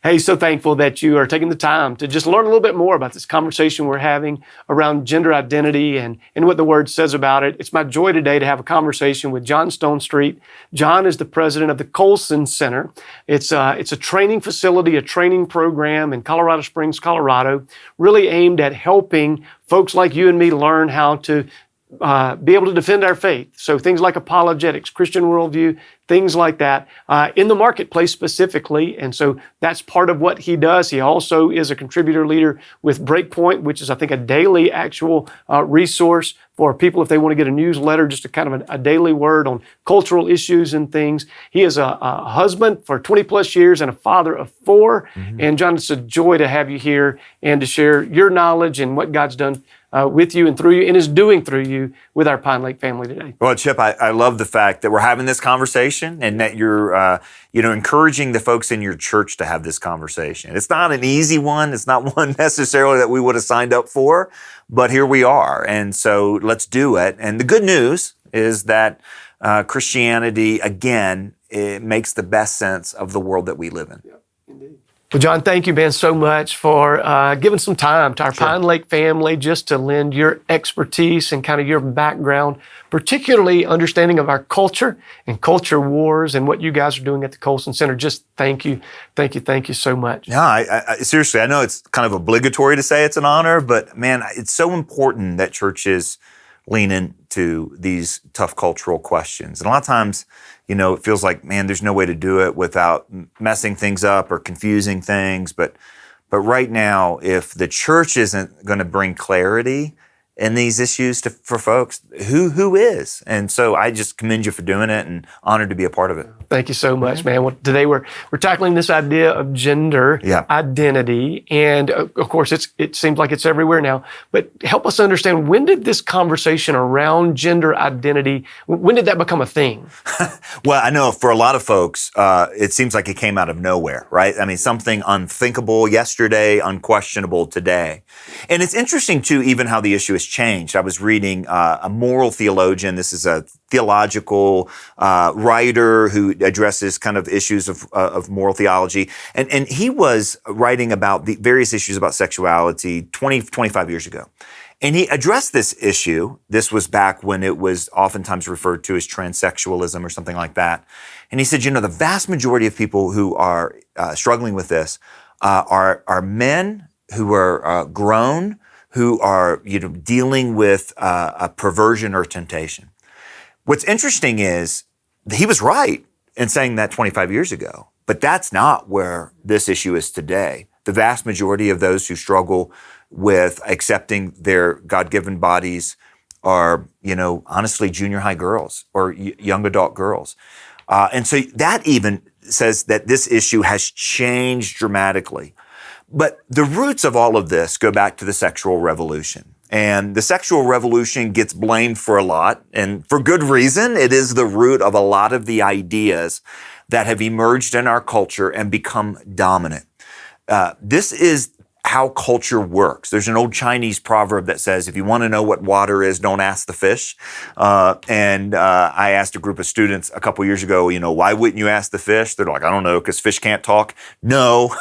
Hey, so thankful that you are taking the time to just learn a little bit more about this conversation we're having around gender identity and what the Word says about it. It's my joy today to have a conversation with John Stonestreet. John is the president of the Colson Center. It's a training facility, a training program in Colorado Springs, Colorado, really aimed at helping folks like you and me learn how to be able to defend our faith. So things like apologetics, Christian worldview, things like that, in the marketplace specifically. And so that's part of what he does. He also is a contributor leader with Breakpoint, which is, I think, a daily actual resource for people if they want to get a newsletter, just a kind of a daily word on cultural issues and things. He is a husband for 20 plus years and a father of 4. Mm-hmm. And John, it's a joy to have you here and to share your knowledge and what God's done with you and through you and is doing through you with our Pinelake family today. Well, Chip, I love the fact that we're having this conversation and that you're encouraging the folks in your church to have this conversation. It's not an easy one. It's not one necessarily that we would have signed up for, but here we are. And so let's do it. And the good news is that Christianity, again, it makes the best sense of the world that we live in. Yeah, indeed. Well, John, thank you, man, so much for giving some time to our Pinelake family just to lend your expertise and kind of your background, particularly understanding of our culture and culture wars and what you guys are doing at the Colson Center. Just thank you so much. Yeah, I seriously, I know it's kind of obligatory to say it's an honor, but man, it's so important that churches lean into these tough cultural questions. And a lot of times, it feels like, man, there's no way to do it without messing things up or confusing things. But right now, if the church isn't going to bring clarity in these issues for folks, who is? And so I just commend you for doing it and honored to be a part of it. Thank you so much, man. Well, today we're tackling this idea of gender identity. And of course, it seems like it's everywhere now. But help us understand, when did this conversation around gender identity, when did that become a thing? Well, I know for a lot of folks, it seems like it came out of nowhere, right? I mean, something unthinkable yesterday, unquestionable today. And it's interesting, too, even how the issue has changed. I was reading a moral theologian. This is a theological writer who addresses kind of issues of moral theology. And he was writing about the various issues about sexuality 25 years ago. And he addressed this issue. This was back when it was oftentimes referred to as transsexualism or something like that. And he said, the vast majority of people who are struggling with this are men who are grown, who are dealing with a perversion or temptation. What's interesting is he was right in saying that 25 years ago, but that's not where this issue is today. The vast majority of those who struggle with accepting their God-given bodies are, honestly, junior high girls or young adult girls. And so that even says that this issue has changed dramatically. But the roots of all of this go back to the sexual revolution. And the sexual revolution gets blamed for a lot, and for good reason. It is the root of a lot of the ideas that have emerged in our culture and become dominant. This is how culture works. There's an old Chinese proverb that says, if you want to know what water is, don't ask the fish. And I asked a group of students a couple years ago, why wouldn't you ask the fish? They're like, I don't know, because fish can't talk. No,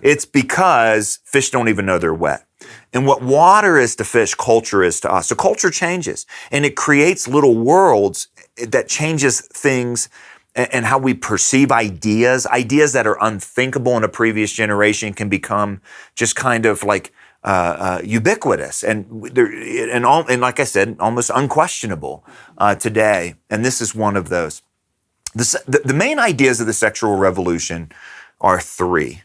it's because fish don't even know they're wet. And what water is to fish, culture is to us. So culture changes, and it creates little worlds that changes things and how we perceive ideas that are unthinkable in a previous generation can become just kind of like ubiquitous and like I said, almost unquestionable today. And this is one of those. The main ideas of the sexual revolution are 3.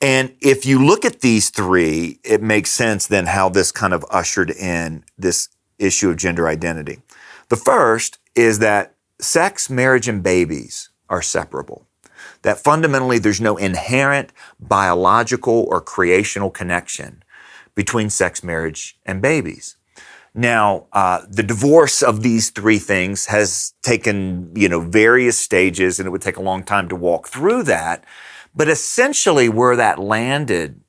And if you look at these 3, it makes sense then how this kind of ushered in this issue of gender identity. The first is that sex, marriage, and babies are separable. That fundamentally there's no inherent biological or creational connection between sex, marriage, and babies. Now, the divorce of these 3 things has taken, various stages, and it would take a long time to walk through that. But essentially where that landed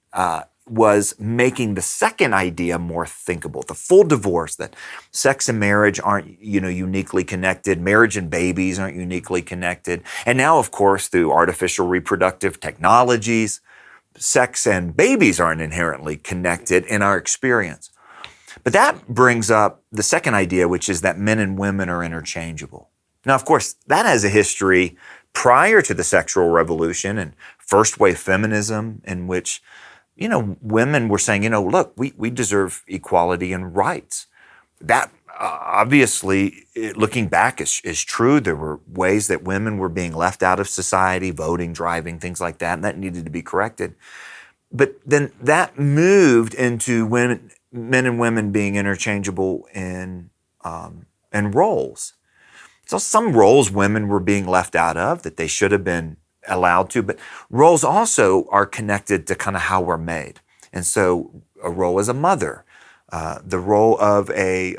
was making the second idea more thinkable, the full divorce, that sex and marriage aren't, uniquely connected, marriage and babies aren't uniquely connected. And now, of course, through artificial reproductive technologies, sex and babies aren't inherently connected in our experience. But that brings up the second idea, which is that men and women are interchangeable. Now, of course, that has a history prior to the sexual revolution and first wave feminism, in which, women were saying, look, we deserve equality and rights. That obviously, looking back, is true. There were ways that women were being left out of society, voting, driving, things like that, and that needed to be corrected. But then that moved into men and women being interchangeable in roles. So some roles women were being left out of that they should have been allowed to, but roles also are connected to kind of how we're made. And so a role as a mother, the role of a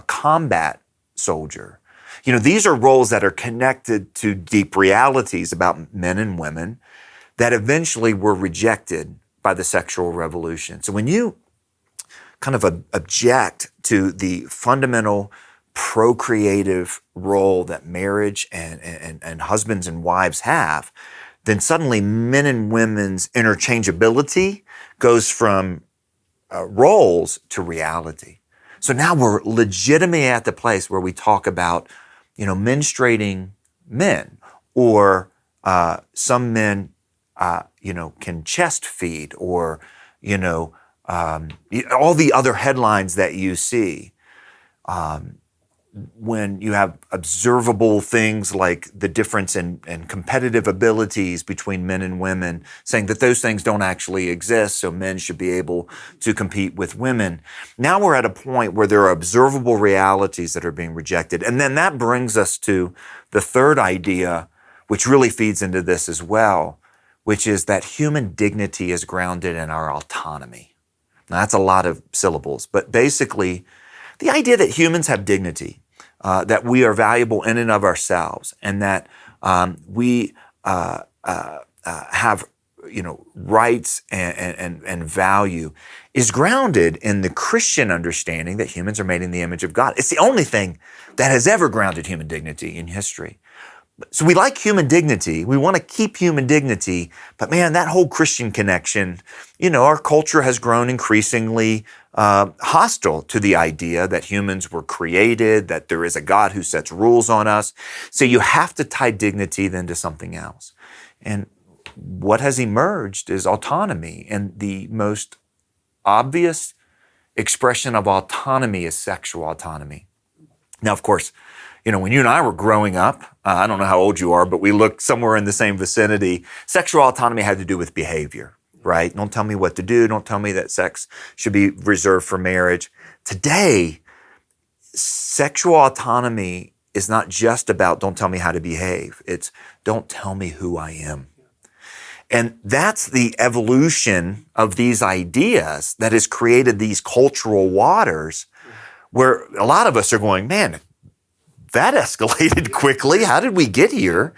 combat soldier. These are roles that are connected to deep realities about men and women that eventually were rejected by the sexual revolution. So when you kind of object to the fundamental procreative role that marriage and husbands and wives have, then suddenly men and women's interchangeability goes from roles to reality. So now we're legitimately at the place where we talk about, menstruating men, or some men, can chest feed, or, all the other headlines that you see. When you have observable things like the difference in competitive abilities between men and women, saying that those things don't actually exist, so men should be able to compete with women. Now we're at a point where there are observable realities that are being rejected. And then that brings us to the third idea, which really feeds into this as well, which is that human dignity is grounded in our autonomy. Now that's a lot of syllables, but basically the idea that humans have dignity, that we are valuable in and of ourselves, and that we have rights and value, is grounded in the Christian understanding that humans are made in the image of God. It's the only thing that has ever grounded human dignity in history. So we like human dignity. We want to keep human dignity. But man, that whole Christian connection, our culture has grown increasingly hostile to the idea that humans were created, that there is a God who sets rules on us. So you have to tie dignity then to something else. And what has emerged is autonomy. And the most obvious expression of autonomy is sexual autonomy. Now, of course, when you and I were growing up, I don't know how old you are, but we looked somewhere in the same vicinity. Sexual autonomy had to do with behavior, right? Don't tell me what to do. Don't tell me that sex should be reserved for marriage. Today, sexual autonomy is not just about don't tell me how to behave. It's don't tell me who I am. And that's the evolution of these ideas that has created these cultural waters where a lot of us are going, man, that escalated quickly. How did we get here?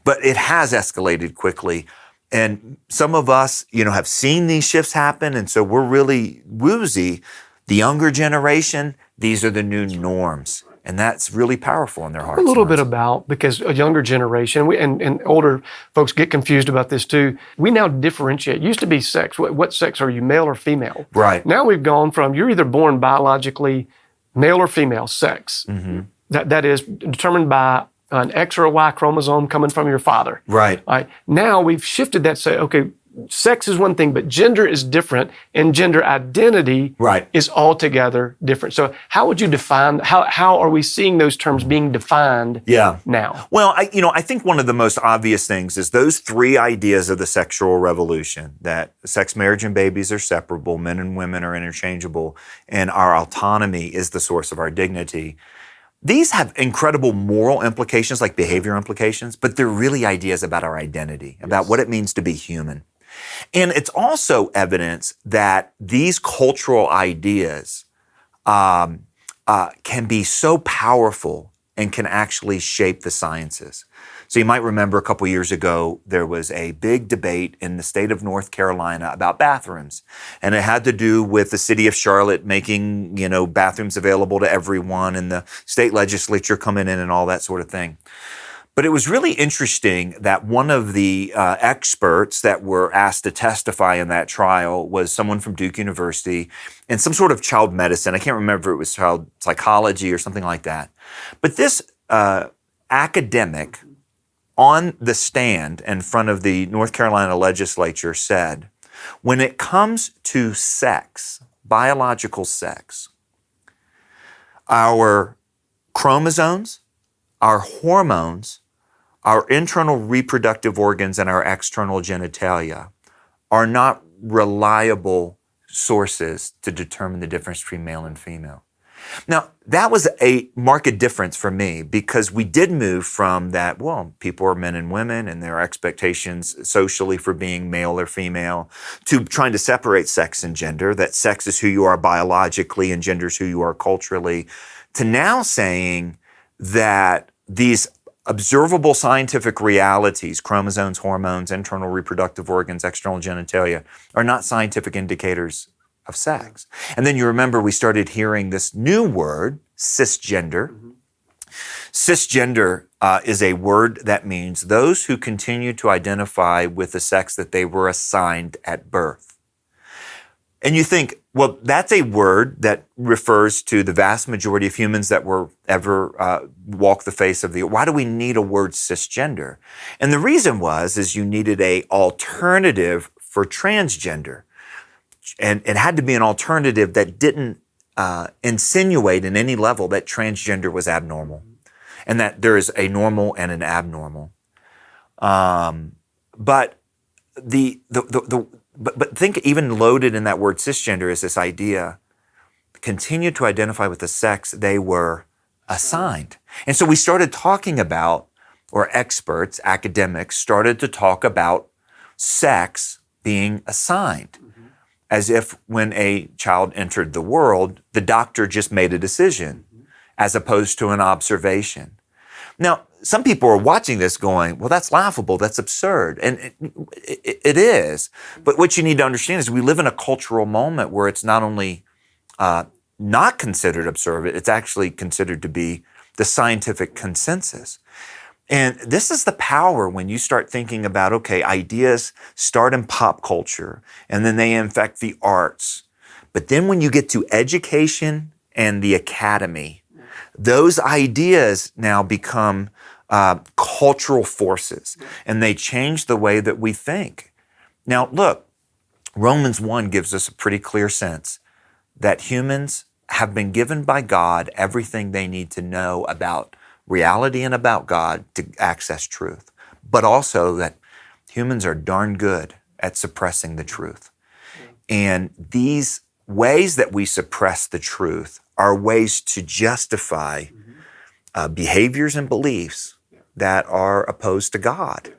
But it has escalated quickly. And some of us, have seen these shifts happen. And so we're really woozy. The younger generation, these are the new norms. And that's really powerful in their hearts. A little bit about, because a younger generation, and older folks get confused about this too, we now differentiate. It used to be sex. What sex are you, male or female? Right. Now we've gone from you're either born biologically male or female, sex. Mm-hmm. That is determined by an X or a Y chromosome coming from your father. Right. All right. Now we've shifted that, say, okay, sex is one thing, but gender is different, and gender identity is altogether different. So how would you define, how are we seeing those terms being defined now? Well, I think one of the most obvious things is those three ideas of the sexual revolution, that sex, marriage, and babies are separable, men and women are interchangeable, and our autonomy is the source of our dignity. These have incredible moral implications, like behavior implications, but they're really ideas about our identity, about what it means to be human. And it's also evidence that these cultural ideas can be so powerful and can actually shape the sciences. So you might remember a couple years ago, there was a big debate in the state of North Carolina about bathrooms. And it had to do with the city of Charlotte making, bathrooms available to everyone, and the state legislature coming in and all that sort of thing. But it was really interesting that one of the experts that were asked to testify in that trial was someone from Duke University and some sort of child medicine. I can't remember if it was child psychology or something like that. But this academic on the stand in front of the North Carolina legislature said, when it comes to sex, biological sex, our chromosomes, our hormones, our internal reproductive organs, and our external genitalia are not reliable sources to determine the difference between male and female. Now, that was a marked difference for me because we did move from that, well, people are men and women and there are expectations socially for being male or female, to trying to separate sex and gender, that sex is who you are biologically and gender is who you are culturally, to now saying that these observable scientific realities, chromosomes, hormones, internal reproductive organs, external genitalia, are not scientific indicators of sex. And then you remember we started hearing this new word, cisgender. Mm-hmm. Cisgender is a word that means those who continue to identify with the sex that they were assigned at birth. And you think, well, that's a word that refers to the vast majority of humans that were ever walk the face of the earth. Why do we need a word cisgender? And the reason is you needed a alternative for transgender. And it had to be an alternative that didn't insinuate in any level that transgender was abnormal and that there is a normal and an abnormal. But think even loaded in that word cisgender is this idea, continue to identify with the sex they were assigned. And so we started talking about, or experts, academics, started to talk about sex being assigned. As if when a child entered the world, the doctor just made a decision as opposed to an observation. Now, some people are watching this going, well, that's laughable, that's absurd. And it is. But what you need to understand is we live in a cultural moment where it's not only not considered absurd, it's actually considered to be the scientific consensus. And this is the power when you start thinking about, okay, ideas start in pop culture and then they infect the arts. But then when you get to education and the academy, those ideas now become cultural forces and they change the way that we think. Now, look, Romans 1 gives us a pretty clear sense that humans have been given by God everything they need to know about reality and about God to access truth, but also that humans are darn good at suppressing the truth. And these ways that we suppress the truth are ways to justify behaviors and beliefs that are opposed to God.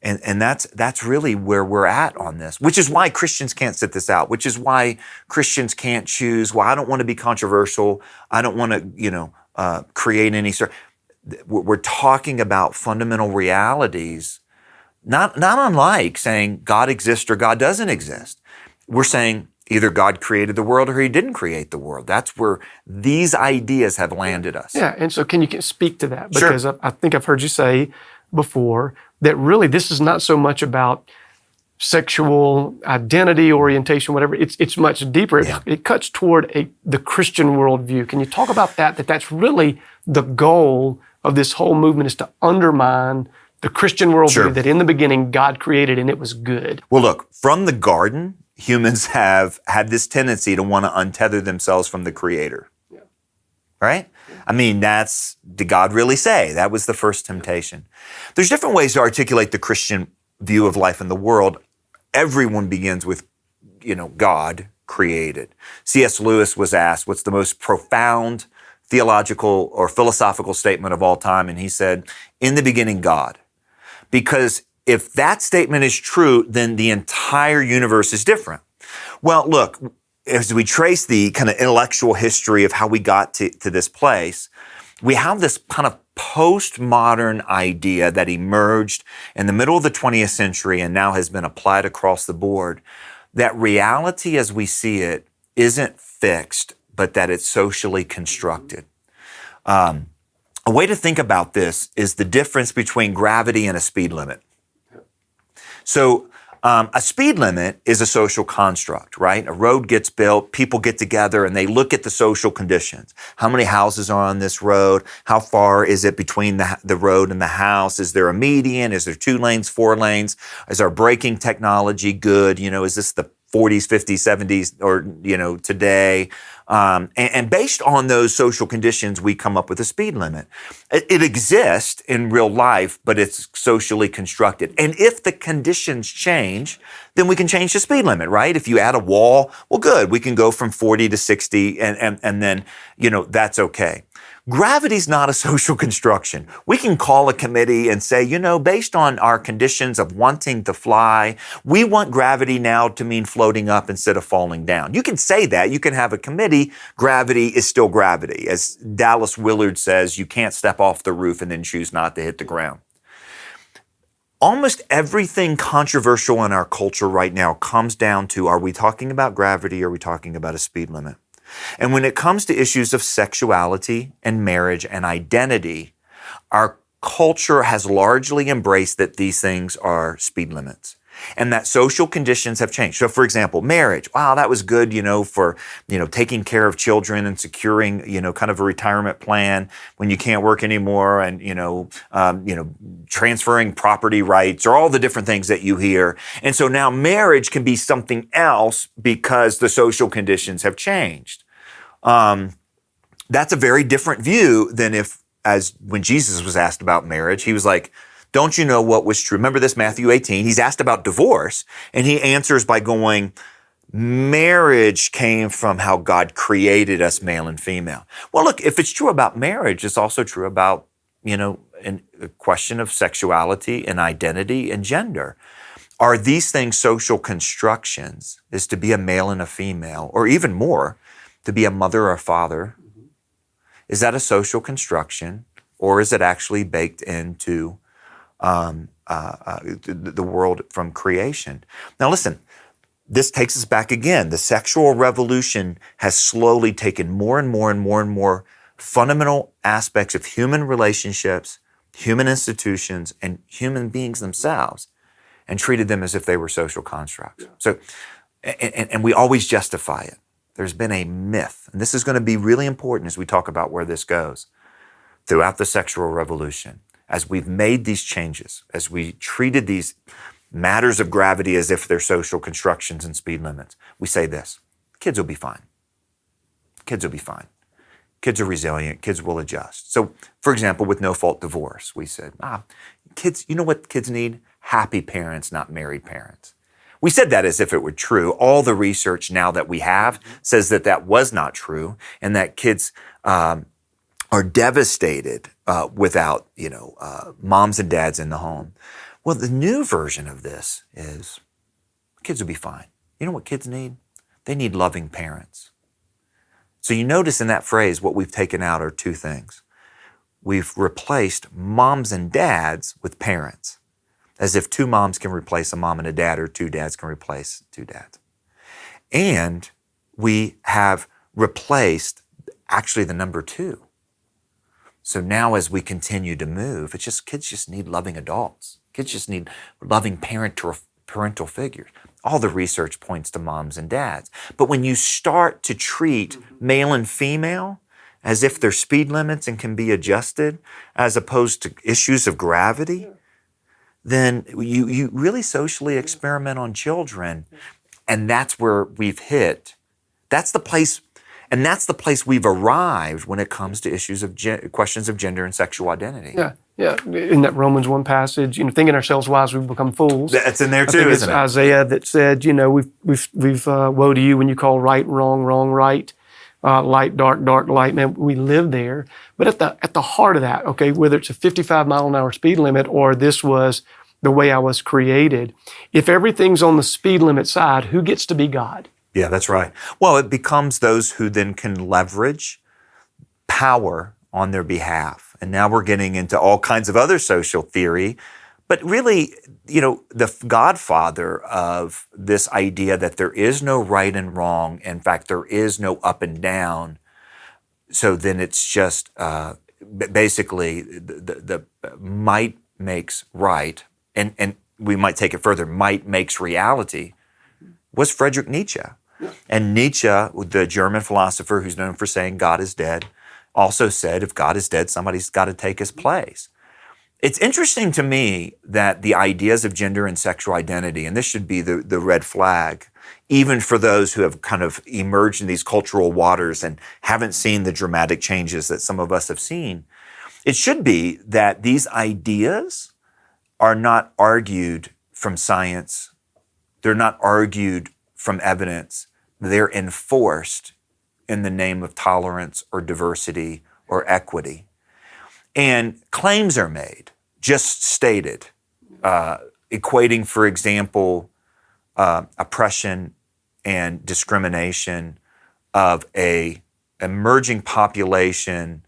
And that's really where we're at on this, which is why Christians can't sit this out, which is why Christians can't choose, well, I don't want to be controversial. I don't want to, create any sort. We're talking about fundamental realities, not unlike saying God exists or God doesn't exist. We're saying either God created the world or he didn't create the world. That's where these ideas have landed us. Yeah, and so can you speak to that? Sure. Because I think I've heard you say before that really this is not so much about sexual identity, orientation, whatever. It's much deeper. Yeah. It cuts toward the Christian worldview. Can you talk about that that's really the goal of this whole movement, is to undermine the Christian worldview Sure. that in the beginning God created and it was good? Well, look, from the garden, humans have had this tendency to want to untether themselves from the Creator. Yeah. Right? Yeah. I mean, did God really say? That was the first temptation. There's different ways to articulate the Christian view of life in the world. Everyone begins with, God created. C.S. Lewis was asked, what's the most profound theological or philosophical statement of all time? And he said, in the beginning, God. Because if that statement is true, then the entire universe is different. Well, look, as we trace the kind of intellectual history of how we got to this place, we have this kind of postmodern idea that emerged in the middle of the 20th century and now has been applied across the board, that reality as we see it isn't fixed, but that it's socially constructed. A A way to think about this is the difference between gravity and a speed limit. So a speed limit is a social construct, right? A road gets built, people get together and they look at the social conditions. How many houses are on this road? How far is it between the road and the house? Is there a median? Is there 2 lanes, 4 lanes? Is our braking technology good? Is this the 40s, 50s, 70s, or, today? And based on those social conditions, we come up with a speed limit. It exists in real life, but it's socially constructed. And if the conditions change, then we can change the speed limit, right? If you add a wall, well, good. We can go from 40 to 60 and then, that's okay. Gravity's not a social construction. We can call a committee and say, based on our conditions of wanting to fly, we want gravity now to mean floating up instead of falling down. You can say that. You can have a committee. Gravity is still gravity. As Dallas Willard says, you can't step off the roof and then choose not to hit the ground. Almost everything controversial in our culture right now comes down to, are we talking about gravity or are we talking about a speed limit? And when it comes to issues of sexuality and marriage and identity, our culture has largely embraced that these things are speed limits and that social conditions have changed. So for example, marriage, wow, that was good, for, taking care of children and securing, kind of a retirement plan when you can't work anymore and, transferring property rights or all the different things that you hear. And so now marriage can be something else because the social conditions have changed. That's a very different view than when Jesus was asked about marriage, he was like, don't you know what was true? Remember this, Matthew 18, he's asked about divorce and he answers by going, marriage came from how God created us male and female. Well, look, if it's true about marriage, it's also true about, a question of sexuality and identity and gender. Are these things social constructions? Is to be a male and a female, or even more, to be a mother or a father? Is that a social construction, or is it actually baked into the world from creation? Now listen, this takes us back again. The sexual revolution has slowly taken more and more and more and more fundamental aspects of human relationships, human institutions, and human beings themselves, and treated them as if they were social constructs. Yeah. So, and we always justify it. There's been a myth, and this is going to be really important as we talk about where this goes throughout the sexual revolution. As we've made these changes, as we treated these matters of gravity as if they're social constructions and speed limits, we say this: kids will be fine. Kids will be fine. Kids are resilient. Kids will adjust. So, for example, with no-fault divorce, we said, kids, you know what kids need? Happy parents, not married parents. We said that as if it were true. All the research now that we have says that that was not true, and that kids are devastated without, moms and dads in the home. Well, the new version of this is kids will be fine. You know what kids need? They need loving parents. So you notice in that phrase, what we've taken out are 2 things. We've replaced moms and dads with parents, as if 2 moms can replace a mom and a dad, or 2 dads can replace 2 dads. And we have replaced actually the number 2. So now as we continue to move, kids just need loving adults. Kids just need loving parental figures. All the research points to moms and dads. But when you start to treat male and female as if they're speed limits and can be adjusted, as opposed to issues of gravity, then you really socially experiment on children. And that's where we've hit. That's the place we've arrived when it comes to issues of questions of gender and sexual identity. Yeah. In that Romans 1 passage, thinking ourselves wise, we become fools. That's in there too, isn't it? It's Isaiah that said, we've woe to you when you call right wrong, wrong right, light dark, dark light. Man, we live there. But at the heart of that, okay, whether it's a 55 mile an hour speed limit or this was the way I was created, if everything's on the speed limit side, who gets to be God? Yeah, that's right. Well, it becomes those who then can leverage power on their behalf. And now we're getting into all kinds of other social theory. But really, the godfather of this idea that there is no right and wrong, in fact, there is no up and down. So then it's just basically the might makes right, and we might take it further, might makes reality, was Friedrich Nietzsche. And Nietzsche, the German philosopher who's known for saying God is dead, also said, if God is dead, somebody's got to take his place. It's interesting to me that the ideas of gender and sexual identity, and this should be the red flag, even for those who have kind of emerged in these cultural waters and haven't seen the dramatic changes that some of us have seen, it should be that these ideas are not argued from science. They're not argued from evidence. They're enforced in the name of tolerance or diversity or equity. And claims are made, just stated, equating, for example, oppression and discrimination of a emerging population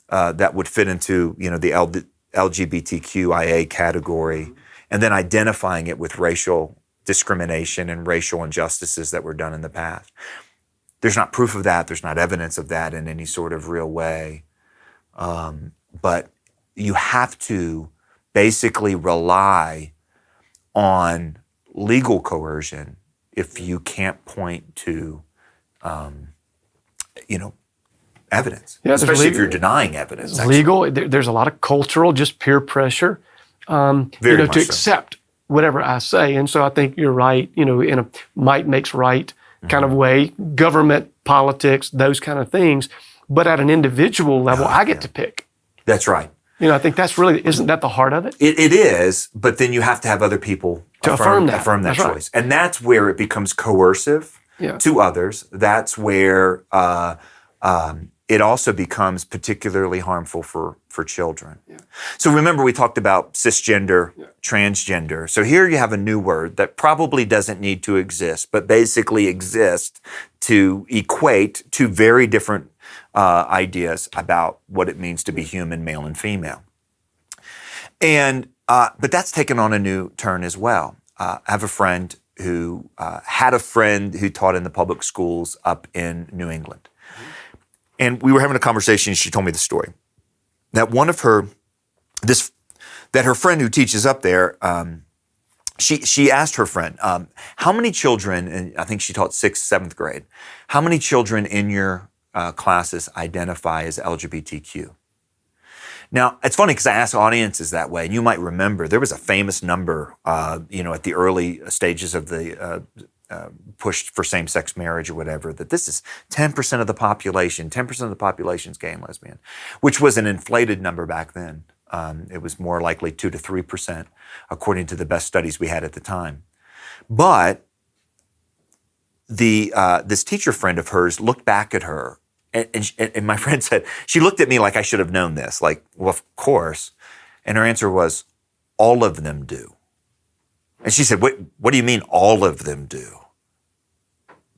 that would fit into, the LGBTQIA category, and then identifying it with racial discrimination and racial injustices that were done in the past. There's not proof of that. There's not evidence of that in any sort of real way. But you have to basically rely on legal coercion if you can't point to, evidence, especially if you're denying evidence. Legal. There's a lot of cultural, just peer pressure, to accept whatever I say. And so I think you're right, in a might makes right kind of way, government, politics, those kind of things. But at an individual level, I get to pick. That's right. I think that's really, isn't that the heart of it? It is, but then you have to have other people to affirm that choice. Right. And that's where it becomes coercive to others. That's where it also becomes particularly harmful for children. Yeah. So remember, we talked about cisgender, transgender. So here you have a new word that probably doesn't need to exist, but basically exists to equate two very different ideas about what it means to be human, male and female. And but that's taken on a new turn as well. I have a friend who had a friend who taught in the public schools up in New England. And we were having a conversation, and she told me the story that her friend who teaches up there, she asked her friend, how many children, and I think she taught 6th, 7th grade, how many children in your classes identify as LGBTQ? Now, it's funny because I ask audiences that way, and you might remember there was a famous number, at the early stages of the pushed for same-sex marriage or whatever, that this is 10% of the population, 10% of the population is gay and lesbian, which was an inflated number back then. It was more likely 2 to 3%, according to the best studies we had at the time. But this teacher friend of hers looked back at her, and my friend said, she looked at me like I should have known this, like, well, of course. And her answer was, all of them do. And she said, what do you mean all of them do?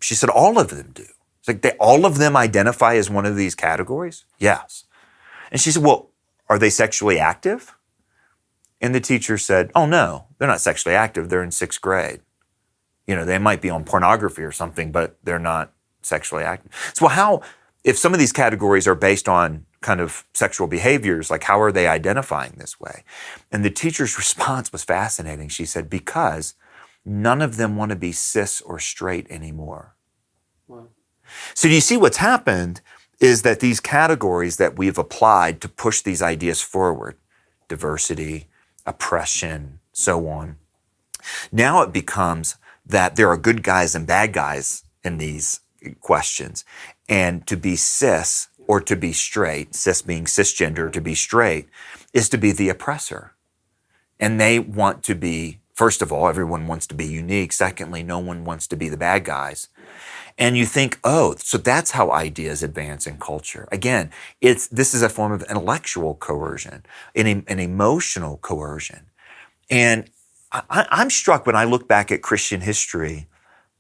She said, all of them do. It's like, all of them identify as one of these categories? Yes. And she said, well, are they sexually active? And the teacher said, oh no, they're not sexually active. They're in 6th grade. They might be on pornography or something, but they're not sexually active. So if some of these categories are based on kind of sexual behaviors, like how are they identifying this way? And the teacher's response was fascinating. She said, because none of them want to be cis or straight anymore. Wow. So do you see what's happened is that these categories that we've applied to push these ideas forward, diversity, oppression, so on, now it becomes that there are good guys and bad guys in these questions. And to be cis or to be straight, cis being cisgender, to be straight, is to be the oppressor. And they want to be, first of all, everyone wants to be unique. Secondly, no one wants to be the bad guys. And you think, oh, so that's how ideas advance in culture. Again, this is a form of intellectual coercion, an emotional coercion. And I'm struck when I look back at Christian history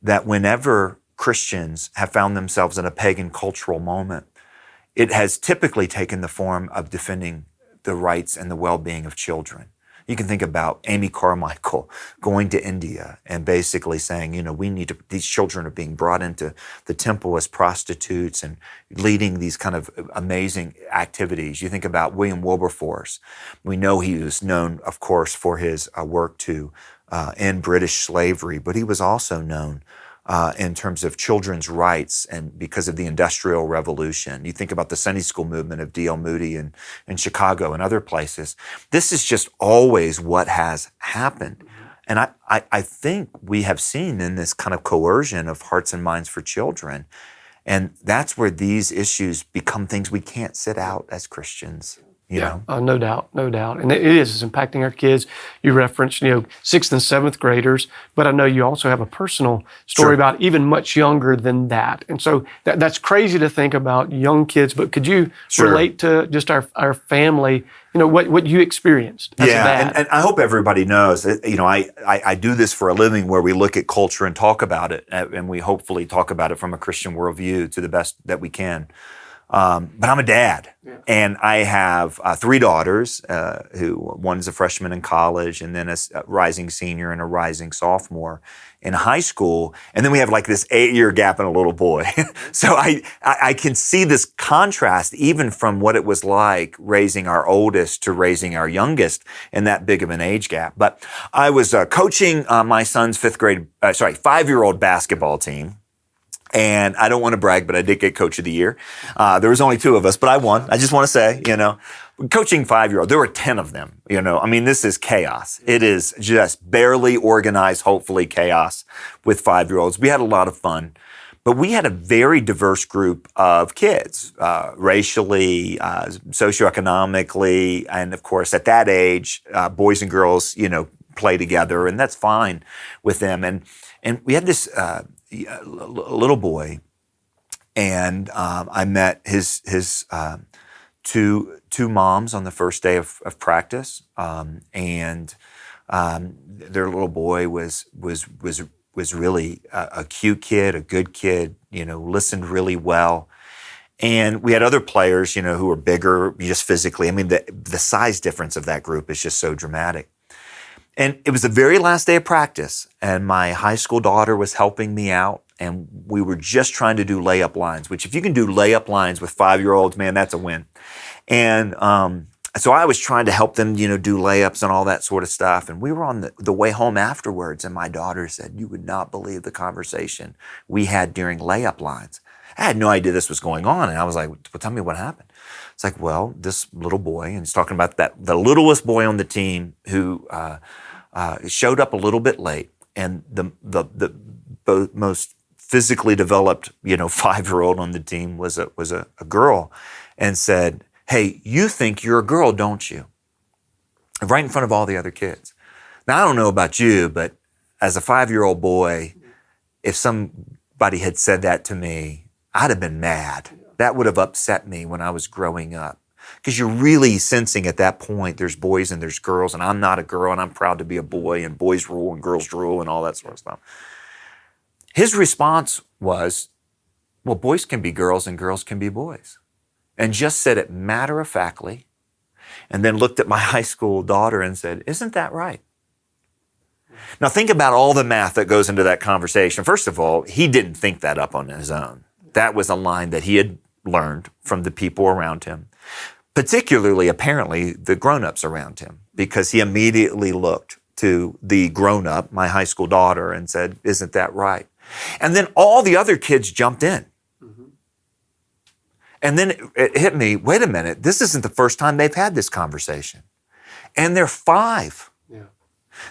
that whenever Christians have found themselves in a pagan cultural moment, it has typically taken the form of defending the rights and the well-being of children. You can think about Amy Carmichael going to India and basically saying, these children are being brought into the temple as prostitutes and leading these kind of amazing activities. You think about William Wilberforce. We know he was known, of course, for his work to end British slavery, but he was also known in terms of children's rights and because of the Industrial Revolution. You think about the Sunday school movement of D.L. Moody in Chicago and other places. This is just always what has happened. And I think we have seen in this kind of coercion of hearts and minds for children. And that's where these issues become things we can't sit out as Christians. You know? No doubt. And it's impacting our kids. You referenced, 6th and 7th graders, but I know you also have a personal story about even much younger than that. And so that's crazy to think about young kids, but could you relate to just our family, what you experienced as a dad? And I hope everybody knows that, I do this for a living where we look at culture and talk about it, and we hopefully talk about it from a Christian worldview to the best that we can. But I'm a dad, and I have 3 daughters, who one's a freshman in college, and then a rising senior and a rising sophomore in high school. And then we have like this 8-year gap and a little boy. So I can see this contrast even from what it was like raising our oldest to raising our youngest in that big of an age gap. But I was coaching my son's 5-year-old basketball team. And I don't want to brag, but I did get Coach of the Year. There was only 2 of us, but I won. I just want to say, coaching 5-year-old, there were 10 of them. This is chaos. It is just barely organized, hopefully chaos with 5-year-olds. We had a lot of fun, but we had a very diverse group of kids, racially, socioeconomically, and of course, at that age, boys and girls, play together, and that's fine with them. And we had this little boy, and I met his two moms on the first day of practice, and their little boy was really a cute kid, a good kid, listened really well. And we had other players, who were bigger, just physically. I mean, the size difference of that group is just so dramatic. And it was the very last day of practice, and my high school daughter was helping me out, and we were just trying to do layup lines, which if you can do layup lines with 5-year-olds, man, that's a win. And so I was trying to help them, do layups and all that sort of stuff. And we were on the way home afterwards, and my daughter said, "You would not believe the conversation we had during layup lines." I had no idea this was going on, and I was like, "Well, tell me what happened." It's like, well, this little boy, and he's talking about the littlest boy on the team who showed up a little bit late, and the most physically developed, 5-year-old on the team was a girl, and said, "Hey, you think you're a girl, don't you?" Right in front of all the other kids. Now, I don't know about you, but as a 5-year-old boy, if somebody had said that to me, I'd have been mad. That would have upset me when I was growing up. Because you're really sensing at that point there's boys and there's girls, and I'm not a girl, and I'm proud to be a boy, and boys rule and girls rule and all that sort of stuff. His response was, well, boys can be girls and girls can be boys. And just said it matter-of-factly, and then looked at my high school daughter and said, "Isn't that right?" Now think about all the math that goes into that conversation. First of all, he didn't think that up on his own. That was a line that he had learned from the people around him, particularly, apparently, the grown-ups around him, because he immediately looked to the grown-up, my high school daughter, and said, "Isn't that right?" And then all the other kids jumped in. And then it hit me, wait a minute, this isn't the first time they've had this conversation. And they're 5. Yeah.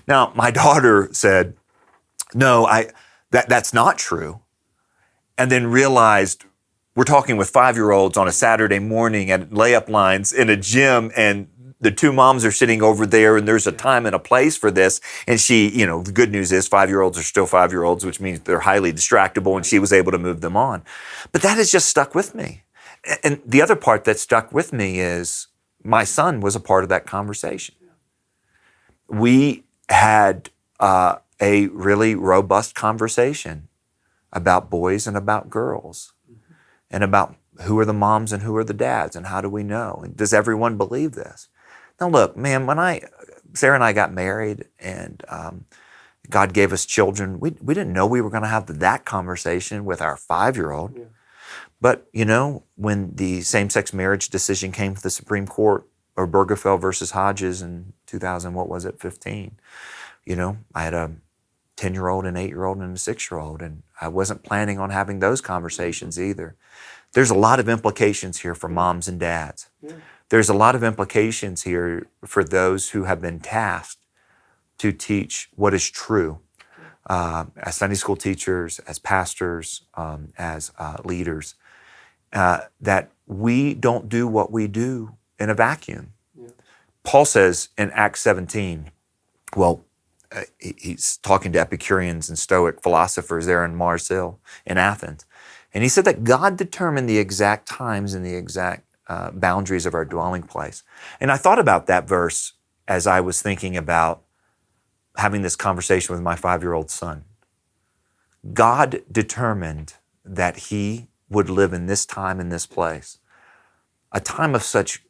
Now, my daughter said, "No, that's not true." And then realized we're talking with 5-year-olds on a Saturday morning at layup lines in a gym, and the 2 moms are sitting over there, and there's a time and a place for this. And she, the good news is 5-year-olds are still 5-year-olds, which means they're highly distractible, and she was able to move them on. But that has just stuck with me. And the other part that stuck with me is my son was a part of that conversation. We had a really robust conversation about boys and about girls, and about who are the moms and who are the dads, and how do we know? And does everyone believe this? Now look, man, when I Sarah and I got married, and God gave us children. We didn't know we were going to have that conversation with our 5-year-old. Yeah. But, when the same-sex marriage decision came to the Supreme Court, or Obergefell versus Hodges in 15, I had a 10-year-old, an 8-year-old, and a 6-year-old, and I wasn't planning on having those conversations either. There's a lot of implications here for moms and dads. Yeah. There's a lot of implications here for those who have been tasked to teach what is true, as Sunday school teachers, as pastors, as leaders, that we don't do what we do in a vacuum. Yeah. Paul says in Acts 17, he's talking to Epicureans and Stoic philosophers there in Mars Hill in Athens. And he said that God determined the exact times and the exact boundaries of our dwelling place. And I thought about that verse as I was thinking about having this conversation with my 5-year-old son. God determined that he would live in this time, in this place, a time of such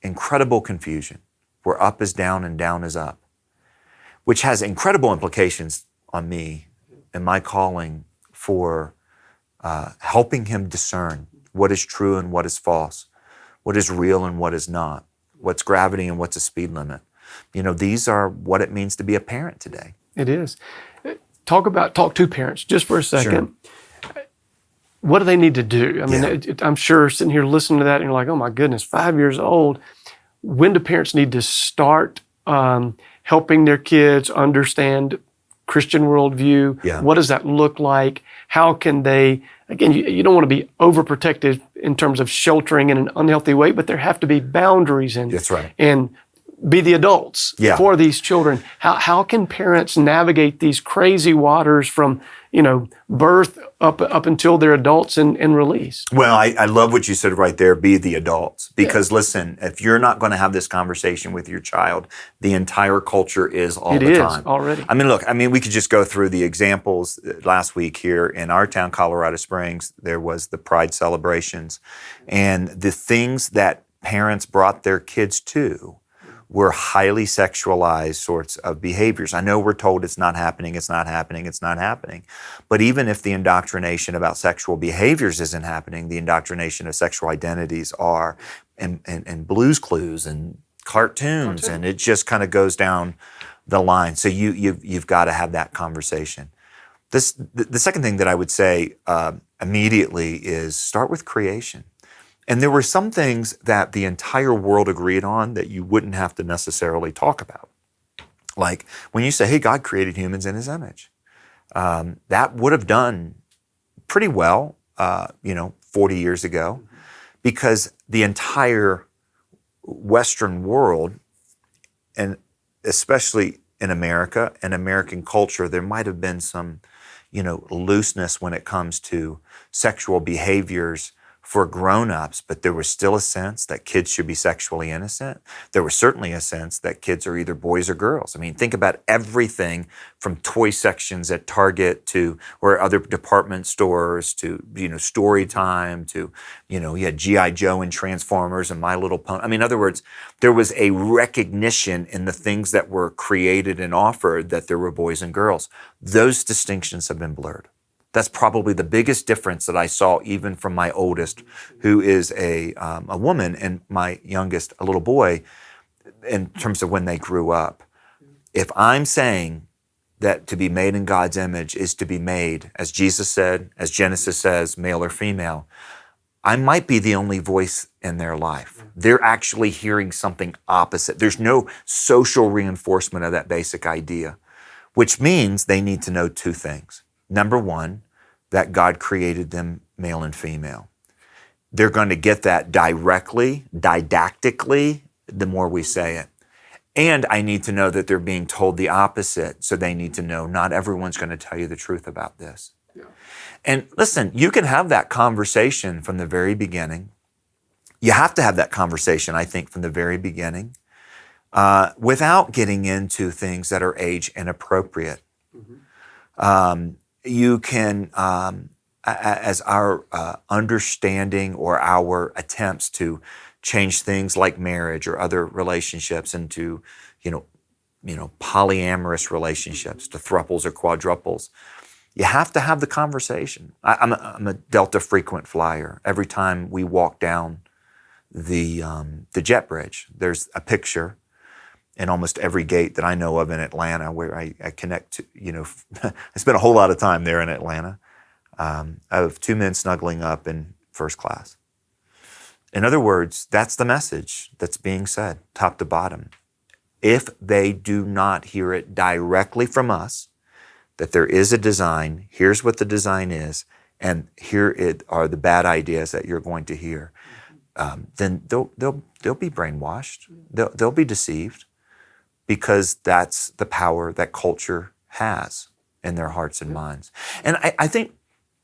incredible confusion, where up is down and down is up, which has incredible implications on me and my calling for helping him discern what is true and what is false, what is real and what is not, what's gravity and what's a speed limit. These are what it means to be a parent today. It is. Talk to parents just for a second. Sure. What do they need to do? I mean, I'm sure sitting here listening to that and you're like, oh my goodness, 5 years old. When do parents need to start helping their kids understand Christian worldview? Yeah. What does that look like? How can they, again, you don't want to be overprotective in terms of sheltering in an unhealthy way, but there have to be boundaries and, that's right. And be the adults for these children. How can parents navigate these crazy waters from, birth up until they're adults and released? Well, I love what you said right there, be the adults. Because listen, if you're not going to have this conversation with your child, the entire culture is all the time. It is already. We could just go through the examples. Last week here in our town, Colorado Springs, there was the Pride celebrations. And the things that parents brought their kids to were highly sexualized sorts of behaviors. I know we're told it's not happening. But even if the indoctrination about sexual behaviors isn't happening, the indoctrination of sexual identities are, and Blue's Clues and cartoons, and it just kind of goes down the line. So you've got to have that conversation. The second thing that I would say immediately is start with creation. And there were some things that the entire world agreed on that you wouldn't have to necessarily talk about. Like when you say, hey, God created humans in his image. That would have done pretty well, 40 years ago, because the entire Western world, and especially in America and American culture, there might have been some, looseness when it comes to sexual behaviors for grown-ups, but there was still a sense that kids should be sexually innocent. There was certainly a sense that kids are either boys or girls. Think about everything from toy sections at Target to, or other department stores to, story time to, you had G.I. Joe and Transformers and My Little Pony. In other words, there was a recognition in the things that were created and offered that there were boys and girls. Those distinctions have been blurred. That's probably the biggest difference that I saw even from my oldest, who is a woman, and my youngest, a little boy, in terms of when they grew up. If I'm saying that to be made in God's image is to be made, as Jesus said, as Genesis says, male or female, I might be the only voice in their life. They're actually hearing something opposite. There's no social reinforcement of that basic idea, which means they need to know two things. Number one, that God created them male and female. They're going to get that directly, didactically, the more we say it. And I need to know that they're being told the opposite, so they need to know not everyone's going to tell you the truth about this. Yeah. And listen, you can have that conversation from the very beginning. You have to have that conversation, I think, from the very beginning, without getting into things that are age inappropriate. Mm-hmm. You can, as our understanding or our attempts to change things like marriage or other relationships into, polyamorous relationships to thruples or quadruples. You have to have the conversation. I'm a Delta frequent flyer. Every time we walk down the jet bridge, there's a picture in almost every gate that I know of in Atlanta where I connect to, I spent a whole lot of time there in Atlanta, of two men snuggling up in first class. In other words, that's the message that's being said, top to bottom. If they do not hear it directly from us, that there is a design, here's what the design is, and here are the bad ideas that you're going to hear, then they'll be brainwashed. They'll be deceived, because that's the power that culture has in their hearts and minds. And I think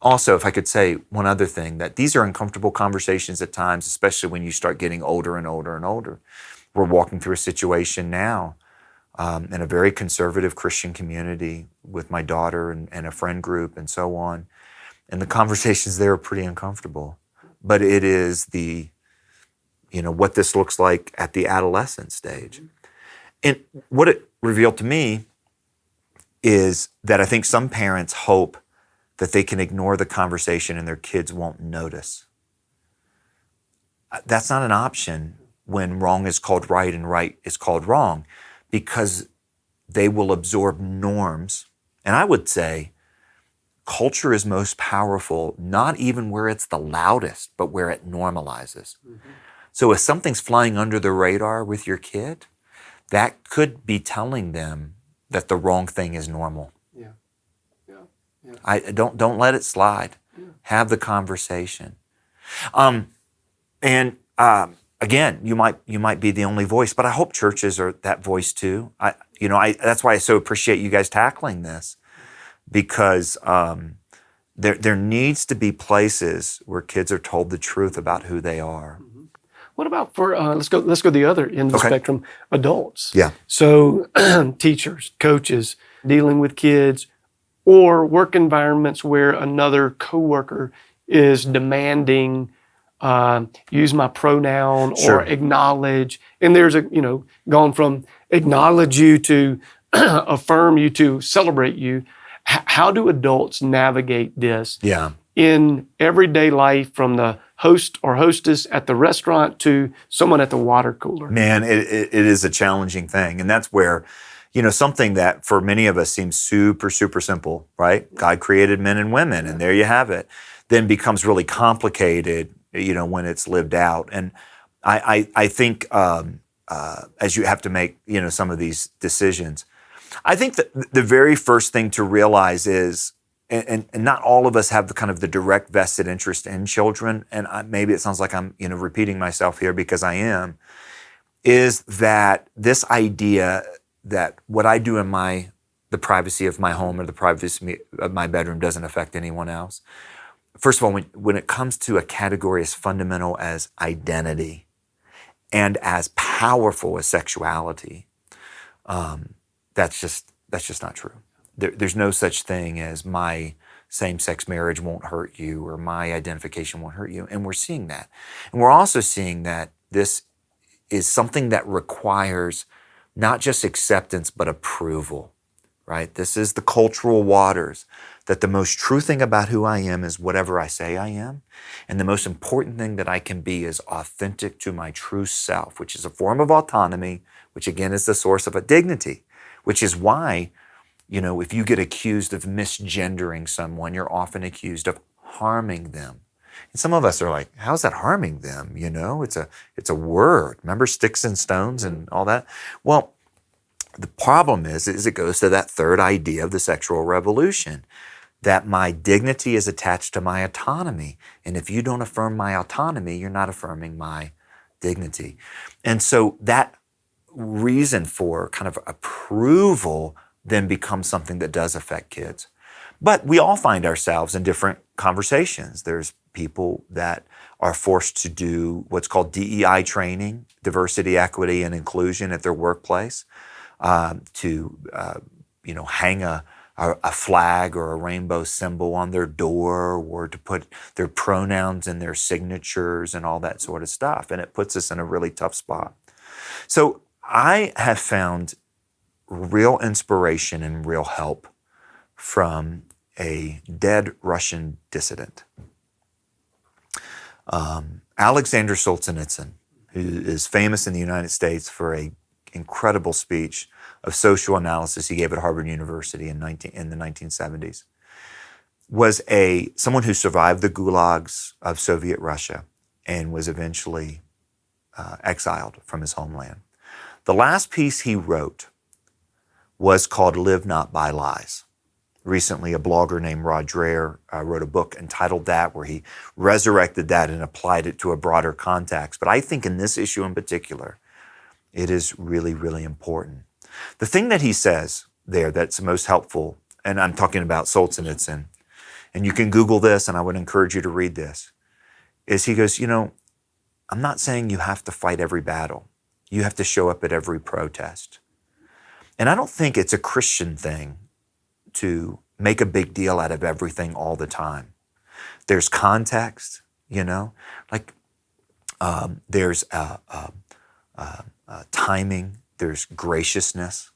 also, if I could say one other thing, that these are uncomfortable conversations at times, especially when you start getting older and older and older. We're walking through a situation now in a very conservative Christian community with my daughter and a friend group and so on. And the conversations there are pretty uncomfortable. But it is what this looks like at the adolescent stage. And what it revealed to me is that I think some parents hope that they can ignore the conversation and their kids won't notice. That's not an option when wrong is called right and right is called wrong, because they will absorb norms. And I would say culture is most powerful, not even where it's the loudest, but where it normalizes. Mm-hmm. So if something's flying under the radar with your kid, that could be telling them that the wrong thing is normal. Yeah. Don't let it slide. Yeah. Have the conversation. Again, you might be the only voice, but I hope churches are that voice too. That's why I so appreciate you guys tackling this, because there needs to be places where kids are told the truth about who they are. Mm-hmm. What about for let's go the other end of the spectrum, adults? Yeah. So teachers, coaches, dealing with kids, or work environments where another coworker is demanding use my pronoun Sure. or acknowledge, and there's gone from acknowledge you to affirm you to celebrate you. How do adults navigate this? Yeah. In everyday life, from the host or hostess at the restaurant to someone at the water cooler? Man, it is a challenging thing. And that's where, something that for many of us seems super, super simple, right? God created men and women, and there you have it, then becomes really complicated, when it's lived out. And I think as you have to make, some of these decisions, I think that the very first thing to realize is, and not all of us have the direct vested interest in children, and maybe it sounds like I'm repeating myself here, because I am, is that this idea that what I do in the privacy of my home or the privacy of my bedroom doesn't affect anyone else. First of all, when it comes to a category as fundamental as identity and as powerful as sexuality, that's just not true. There's no such thing as my same-sex marriage won't hurt you or my identification won't hurt you. And we're seeing that. And we're also seeing that this is something that requires not just acceptance, but approval, right? This is the cultural waters, that the most true thing about who I am is whatever I say I am. And the most important thing that I can be is authentic to my true self, which is a form of autonomy, which again is the source of a dignity, which is why, if you get accused of misgendering someone, you're often accused of harming them. And some of us are like, how's that harming them? It's a word. Remember sticks and stones and all that? Well, the problem is it goes to that third idea of the sexual revolution, that my dignity is attached to my autonomy. And if you don't affirm my autonomy, you're not affirming my dignity. And so that reason for kind of approval then becomes something that does affect kids. But we all find ourselves in different conversations. There's people that are forced to do what's called DEI training, diversity, equity, and inclusion at their workplace, to hang a flag or a rainbow symbol on their door, or to put their pronouns in their signatures and all that sort of stuff. And it puts us in a really tough spot. So I have found real inspiration and real help from a dead Russian dissident. Alexander Solzhenitsyn, who is famous in the United States for an incredible speech of social analysis he gave at Harvard University in the 1970s, was someone who survived the gulags of Soviet Russia and was eventually exiled from his homeland. The last piece he wrote was called Live Not by Lies. Recently, a blogger named Rod Dreher wrote a book entitled that, where he resurrected that and applied it to a broader context. But I think in this issue in particular, it is really, really important. The thing that he says there that's most helpful, and I'm talking about Solzhenitsyn, and you can Google this, and I would encourage you to read this, is he goes, I'm not saying you have to fight every battle. You have to show up at every protest. And I don't think it's a Christian thing to make a big deal out of everything all the time. There's context, there's timing, there's graciousness,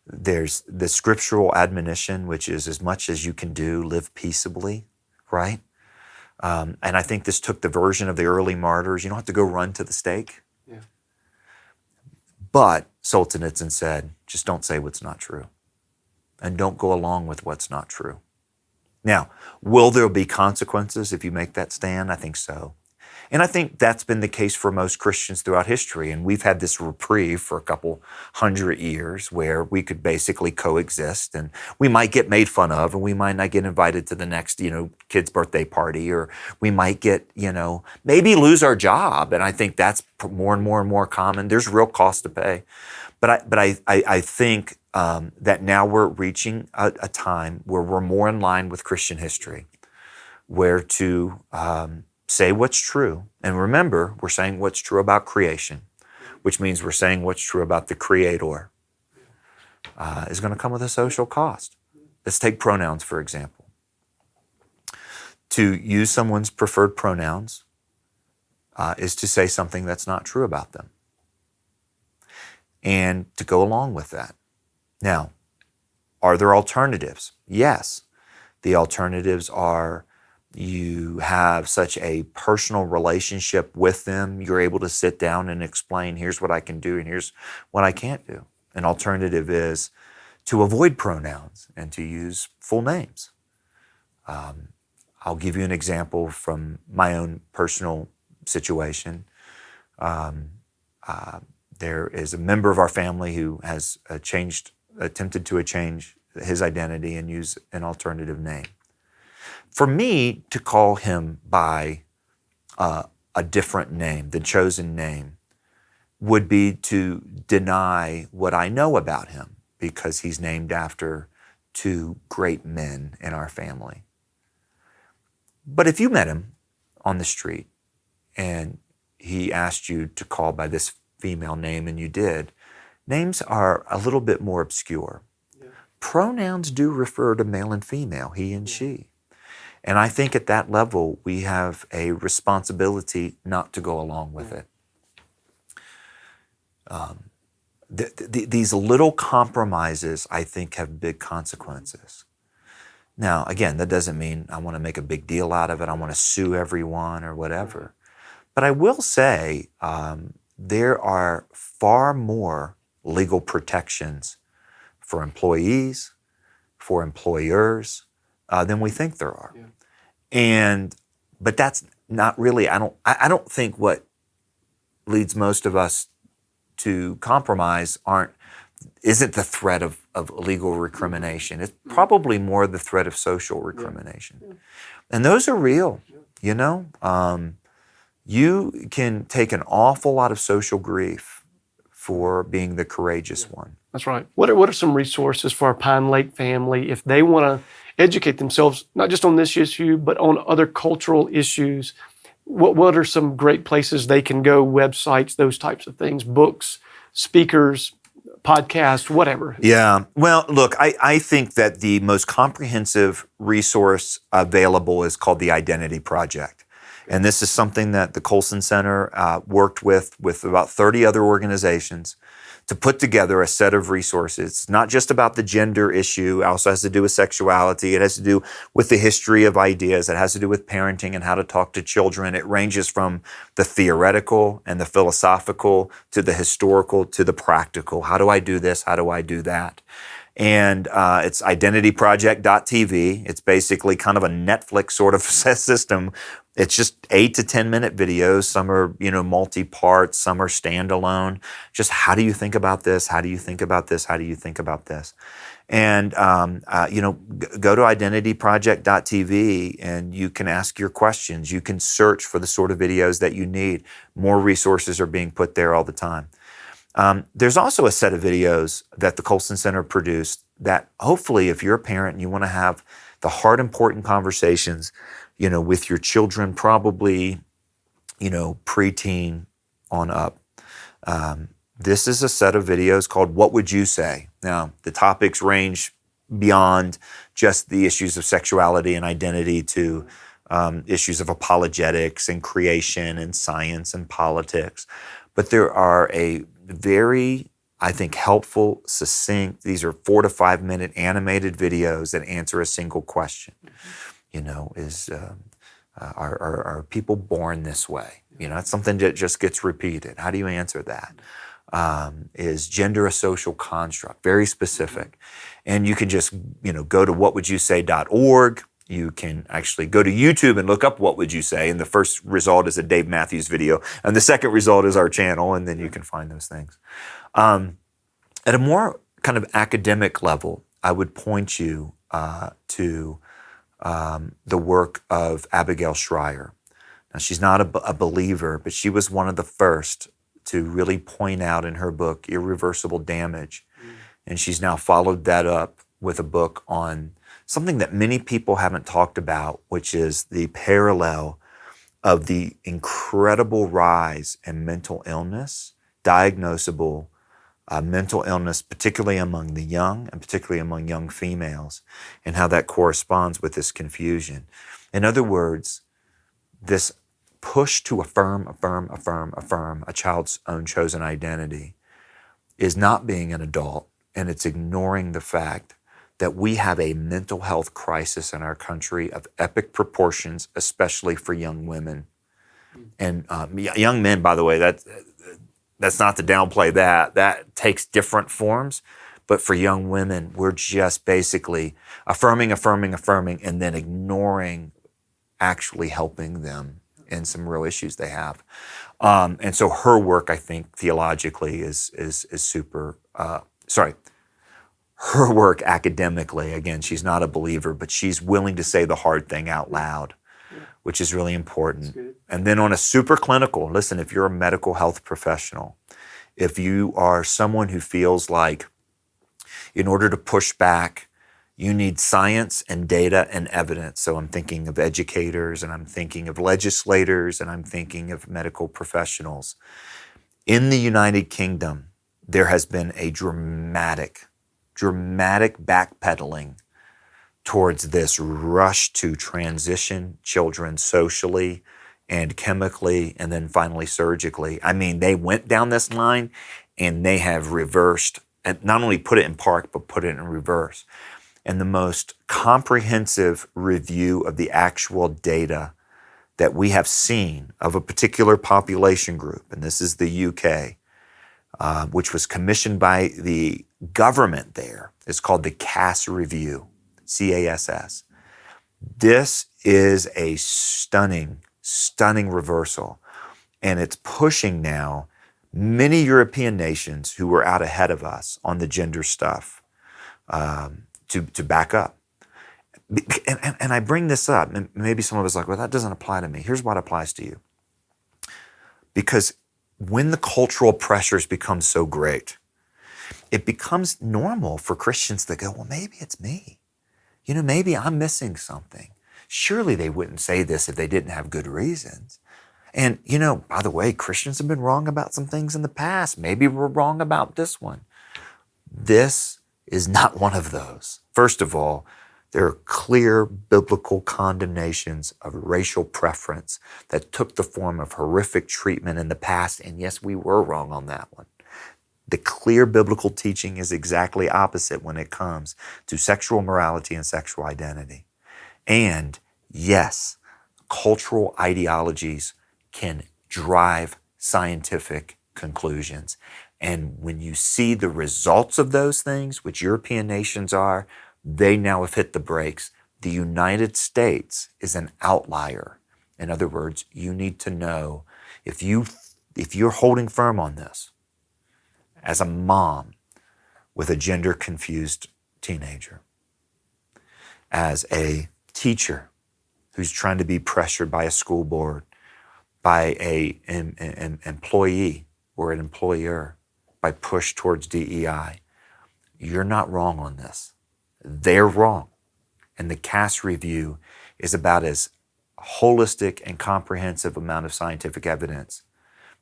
there's the scriptural admonition, which is as much as you can do, live peaceably, right? And I think this took the version of the early martyrs. You don't have to go run to the stake. Yeah. But Solzhenitsyn said, just don't say what's not true. And don't go along with what's not true. Now, will there be consequences if you make that stand? I think so. And I think that's been the case for most Christians throughout history. And we've had this reprieve for a couple 100 years where we could basically coexist, and we might get made fun of, and we might not get invited to the next, kid's birthday party, or we might get, maybe lose our job. And I think that's more and more and more common. There's real cost to pay. But I think that now we're reaching a time where we're more in line with Christian history, where to say what's true. And remember, we're saying what's true about creation, which means we're saying what's true about the Creator, is going to come with a social cost. Let's take pronouns, for example. To use someone's preferred pronouns is to say something that's not true about them, and to go along with that. Now, are there alternatives? Yes. The alternatives are you have such a personal relationship with them, you're able to sit down and explain, here's what I can do and here's what I can't do. An alternative is to avoid pronouns and to use full names. I'll give you an example from my own personal situation. There is a member of our family who has attempted to change his identity and use an alternative name. For me to call him by a different name, the chosen name, would be to deny what I know about him, because he's named after two great men in our family. But if you met him on the street and he asked you to call by this female name and you did, names are a little bit more obscure. Yeah. Pronouns do refer to male and female, he and she. And I think at that level, we have a responsibility not to go along with it. These little compromises, I think, have big consequences. Now, again, that doesn't mean I want to make a big deal out of it. I want to sue everyone or whatever. But I will say there are far more legal protections for employees, for employers, than we think there are. Yeah. But that's not really, I don't think what leads most of us to compromise isn't the threat of legal recrimination. It's probably more the threat of social recrimination. Yeah. And those are real, you can take an awful lot of social grief for being the courageous one. That's right. What are some resources for our Pinelake family if they want to educate themselves, not just on this issue, but on other cultural issues? What are some great places they can go, websites, those types of things, books, speakers, podcasts, whatever? Yeah. Well, look, I think that the most comprehensive resource available is called the Identity Project. And this is something that the Colson Center worked with about 30 other organizations to put together a set of resources. It's not just about the gender issue. It also has to do with sexuality. It has to do with the history of ideas. It has to do with parenting and how to talk to children. It ranges from the theoretical and the philosophical to the historical to the practical. How do I do this? How do I do that? And it's identityproject.tv. It's basically kind of a Netflix sort of system. It's just 8 to 10 minute videos. Some are, multi-part, some are standalone. Just how do you think about this? How do you think about this? How do you think about this? And, go to identityproject.tv and you can ask your questions. You can search for the sort of videos that you need. More resources are being put there all the time. There's also a set of videos that the Colson Center produced that hopefully if you're a parent and you want to have the hard, important conversations, with your children, probably, preteen on up. This is a set of videos called What Would You Say? Now, the topics range beyond just the issues of sexuality and identity to issues of apologetics and creation and science and politics. But there are a very, I think, helpful, succinct, these are 4 to 5 minute animated videos that answer a single question. Are people born this way? That's something that just gets repeated. How do you answer that? Is gender a social construct? Very specific. And you can just, go to whatwouldyousay.org. You can actually go to YouTube and look up What Would You Say? And the first result is a Dave Matthews video. And the second result is our channel. And then you can find those things. At a more kind of academic level, I would point you to the work of Abigail Schreier. Now, she's not a believer, but she was one of the first to really point out in her book Irreversible Damage. And she's now followed that up with a book on something that many people haven't talked about, which is the parallel of the incredible rise in mental illness, diagnosable mental illness, particularly among the young and particularly among young females, and how that corresponds with this confusion. In other words, this push to affirm a child's own chosen identity is not being an adult, and it's ignoring the fact that we have a mental health crisis in our country of epic proportions, especially for young women. And young men, by the way, that's not to downplay that. That takes different forms. But for young women, we're just basically affirming, and then ignoring actually helping them in some real issues they have. And so her work, I think, theologically is super, her work academically, again, she's not a believer, but she's willing to say the hard thing out loud, which is really important. And then on a super clinical, listen, if you're a medical health professional, if you are someone who feels like in order to push back, you need science and data and evidence. So I'm thinking of educators and I'm thinking of legislators and I'm thinking of medical professionals. In the United Kingdom, there has been a dramatic backpedaling towards this rush to transition children socially and chemically and then finally surgically. I mean, they went down this line and they have reversed, and not only put it in park, but put it in reverse. And the most comprehensive review of the actual data that we have seen of a particular population group, and this is the UK, which was commissioned by the government there, is called the CASS review, CASS. This is a stunning reversal. And it's pushing now many European nations who were out ahead of us on the gender stuff to back up. And I bring this up, and maybe some of us are like, well, that doesn't apply to me. Here's what applies to you. Because when the cultural pressures become so great, it becomes normal for Christians to go, well, maybe it's me. Maybe I'm missing something. Surely they wouldn't say this if they didn't have good reasons. And, by the way, Christians have been wrong about some things in the past. Maybe we're wrong about this one. This is not one of those. First of all, There are clear biblical condemnations of racial preference that took the form of horrific treatment in the past. And yes, we were wrong on that one. The clear biblical teaching is exactly opposite when it comes to sexual morality and sexual identity. And yes, cultural ideologies can drive scientific conclusions. And when you see the results of those things, which European nations are, they now have hit the brakes. The United States is an outlier. In other words, you need to know if you're holding firm on this, as a mom with a gender-confused teenager, as a teacher who's trying to be pressured by a school board, by an employee or an employer, by push towards DEI, you're not wrong on this. They're wrong. And the Cass review is about as holistic and comprehensive amount of scientific evidence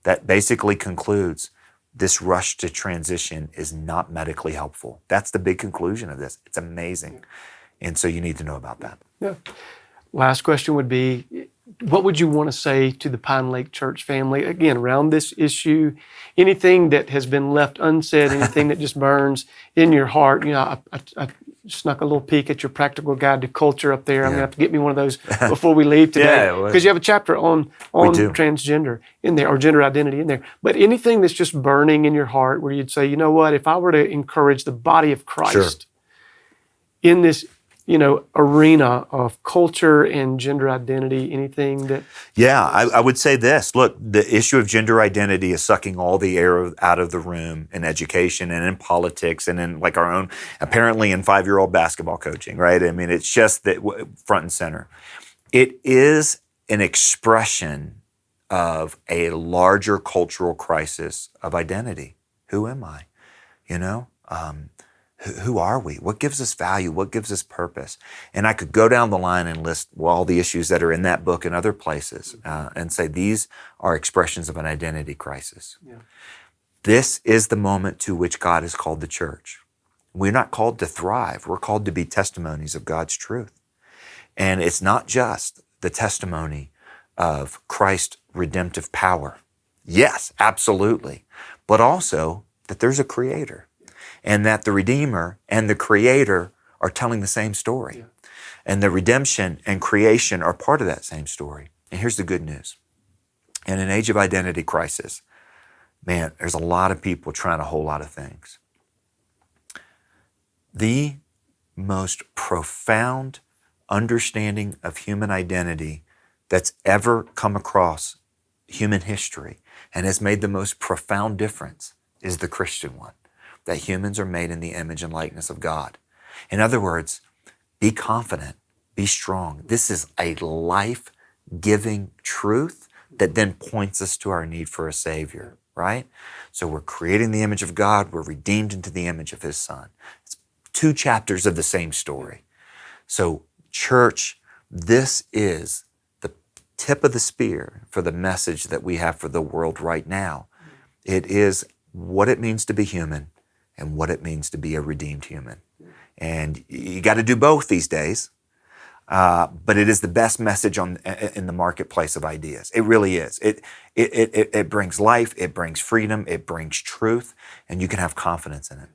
that basically concludes this rush to transition is not medically helpful. That's the big conclusion of this. It's amazing. And so you need to know about that. Yeah. Last question would be, what would you want to say to the Pinelake Church family, again, around this issue? Anything that has been left unsaid, anything that just burns in your heart? You know, I snuck a little peek at your practical guide to culture up there. I'm going to have to get me one of those before we leave today. Because you have a chapter on transgender in there, or gender identity in there. But anything that's just burning in your heart where you'd say, you know what, if I were to encourage the body of Christ in this, you know, arena of culture and gender identity, anything that... Yeah, I would say this. Look, the issue of gender identity is sucking all the air out of the room in education and in politics and in like our own, apparently in 5-year-old basketball coaching, right? I mean, it's just that front and center. It is an expression of a larger cultural crisis of identity. Who am I? You know? Who are we? What gives us value? What gives us purpose? And I could go down the line and list all the issues that are in that book and other places and say these are expressions of an identity crisis. Yeah. This is the moment to which God has called the church. We're not called to thrive. We're called to be testimonies of God's truth. And it's not just the testimony of Christ's redemptive power. Yes, absolutely. But also that there's a creator. And that the Redeemer and the Creator are telling the same story. Yeah. And the redemption and creation are part of that same story. And here's the good news. In an age of identity crisis, man, there's a lot of people trying a whole lot of things. The most profound understanding of human identity that's ever come across human history and has made the most profound difference is the Christian one. That humans are made in the image and likeness of God. In other words, be confident, be strong. This is a life-giving truth that then points us to our need for a Savior, right? So we're created in the image of God. We're redeemed into the image of His Son. It's 2 chapters of the same story. So church, this is the tip of the spear for the message that we have for the world right now. It is what it means to be human and what it means to be a redeemed human. And you got to do both these days, but it is the best message in the marketplace of ideas. It really is. It brings life, it brings freedom, it brings truth, and you can have confidence in it.